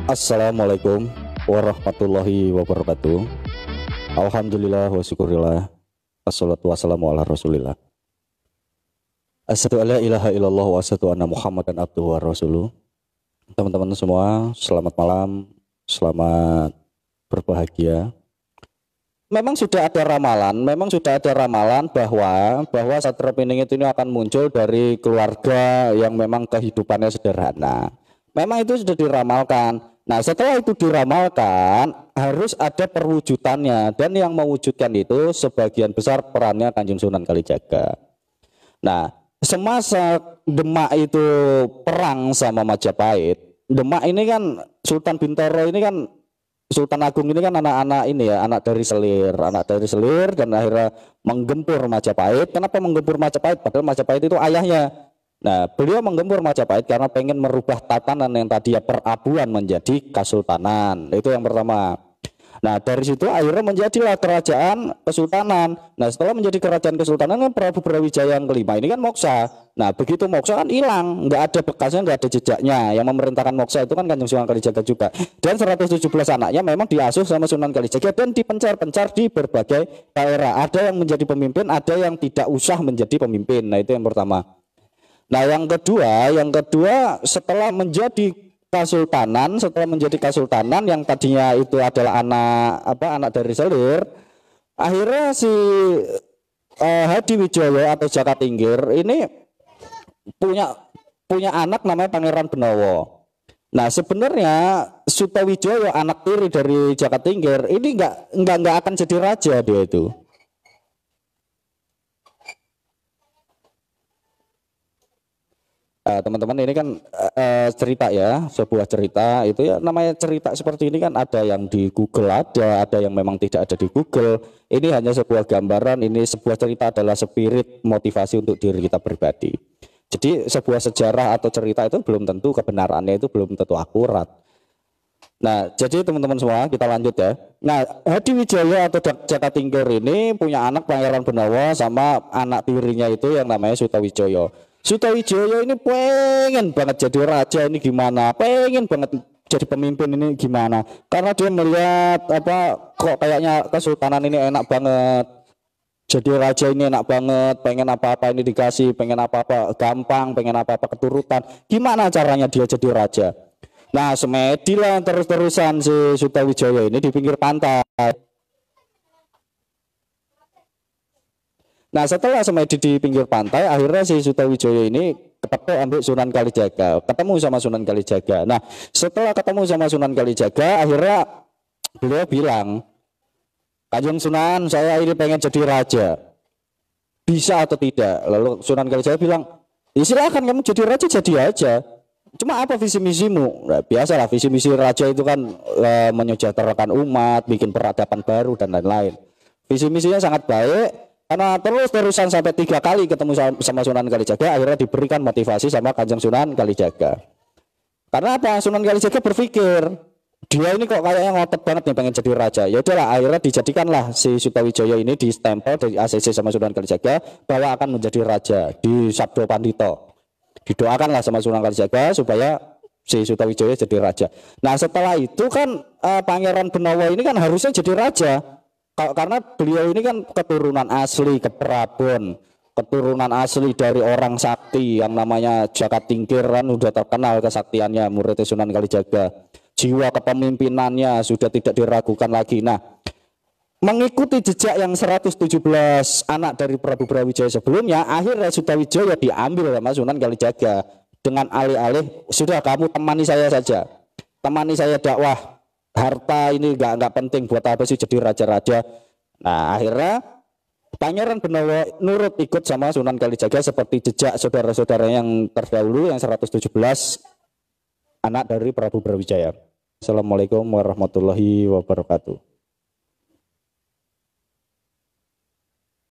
Assalamualaikum warahmatullahi wabarakatuh. Alhamdulillah wa syukurillah. Assalatu wassalamu ala rasulillah. Asyhadu alla ilaha illallah wa asyhadu anna muhammadan abduhu wa rasuluh. Teman-teman semua, selamat malam, selamat berbahagia. Memang sudah ada ramalan bahwa Satria Piningit ini akan muncul dari keluarga yang memang kehidupannya sederhana. Memang itu sudah diramalkan. Nah, setelah itu diramalkan, harus ada perwujudannya, dan yang mewujudkan itu sebagian besar perannya Kanjeng Sunan Kalijaga. Nah, semasa Demak itu perang sama Majapahit, Demak ini kan Sultan Bintoro ini kan Sultan Agung ini kan anak dari Selir dan akhirnya menggempur Majapahit. Kenapa menggempur Majapahit? Padahal Majapahit itu ayahnya. Nah, beliau menggempur Majapahit karena pengen merubah tatanan yang tadinya perabuan menjadi kesultanan. Itu yang pertama. Nah, dari situ akhirnya menjadilah kerajaan kesultanan. Nah, setelah menjadi kerajaan kesultanan kan Prabu Brawijaya yang kelima ini kan moksa. Nah, begitu moksa kan hilang, nggak ada bekasnya, nggak ada jejaknya. Yang memerintahkan moksa itu kan Kanjeng Sunan Kalijaga juga. Dan 117 anaknya memang diasuh sama Sunan Kalijaga dan dipencar-pencar di berbagai daerah. Ada yang menjadi pemimpin, ada yang tidak usah menjadi pemimpin. Nah, itu yang pertama. Nah, yang kedua setelah menjadi kesultanan yang tadinya itu adalah anak dari Selir, akhirnya si Hadiwijaya atau Jaka Tingkir ini punya anak namanya Pangeran Benowo. Nah, sebenarnya Sutawijaya anak tiri dari Jaka Tingkir ini nggak akan jadi raja dia itu. Teman-teman, ini kan cerita ya, sebuah cerita itu ya, namanya cerita seperti ini kan ada yang di Google, ada yang memang tidak ada di Google. Ini hanya sebuah gambaran, ini sebuah cerita adalah spirit motivasi untuk diri kita pribadi. Jadi sebuah sejarah atau cerita itu belum tentu kebenarannya itu belum tentu akurat. Nah, jadi teman-teman semua kita lanjut ya. Nah, Hadiwijaya atau Jaka Tingkir ini punya anak Pangeran Benowo sama anak tirinya itu yang namanya Sutawijaya. Sutawijaya ini pengen banget jadi raja ini gimana, pengen banget jadi pemimpin ini gimana, karena dia melihat kok kayaknya kesultanan ini enak banget, jadi raja ini enak banget, pengen apa-apa ini dikasih, pengen apa-apa gampang, pengen apa-apa keturutan, gimana caranya dia jadi raja. Nah, semedilah terus-terusan si Sutawijaya ini di pinggir pantai. Nah, setelah semedi di pinggir pantai, akhirnya si Sutawijaya ini ketemu Sunan Kalijaga, ketemu sama Sunan Kalijaga. Nah, setelah ketemu sama Sunan Kalijaga, akhirnya beliau bilang, Kanjeng Sunan, saya ini pengen jadi raja, bisa atau tidak? Lalu Sunan Kalijaga bilang, ya silakan kamu jadi raja, jadi aja. Cuma apa visi misimu? Nah, biasalah visi misi raja itu kan menyejahterakan umat, bikin peradaban baru dan lain-lain. Visi misinya sangat baik. Karena terus-terusan sampai 3 kali ketemu sama Sunan Kalijaga, akhirnya diberikan motivasi sama Kanjeng Sunan Kalijaga. Karena apa? Sunan Kalijaga berpikir, dia ini kok kayaknya ngotot banget nih pengen jadi raja. Ya udahlah, akhirnya dijadikanlah si Sutawijaya ini di stempel dari ACC sama Sunan Kalijaga bahwa akan menjadi raja di Sabdo Pandito. Didoakanlah sama Sunan Kalijaga supaya si Sutawijaya jadi raja. Nah, setelah itu kan Pangeran Benowo ini kan harusnya jadi raja. Karena beliau ini kan keturunan asli Keprabon, keturunan asli dari orang sakti yang namanya Jaka Tingkir, kan sudah terkenal kesaktiannya, murid Sunan Kalijaga. Jiwa kepemimpinannya sudah tidak diragukan lagi. Nah, mengikuti jejak yang 117 anak dari Prabu Brawijaya sebelumnya, akhirnya Sutawijaya diambil sama Sunan Kalijaga dengan alih-alih, sudah kamu temani saya saja, temani saya dakwah. Harta ini nggak penting, buat apa sih jadi raja-raja. Nah, akhirnya Pangeran Benowo nurut ikut sama Sunan Kalijaga seperti jejak saudara-saudara yang terdahulu yang 117 anak dari Prabu Brawijaya. Assalamualaikum warahmatullahi wabarakatuh.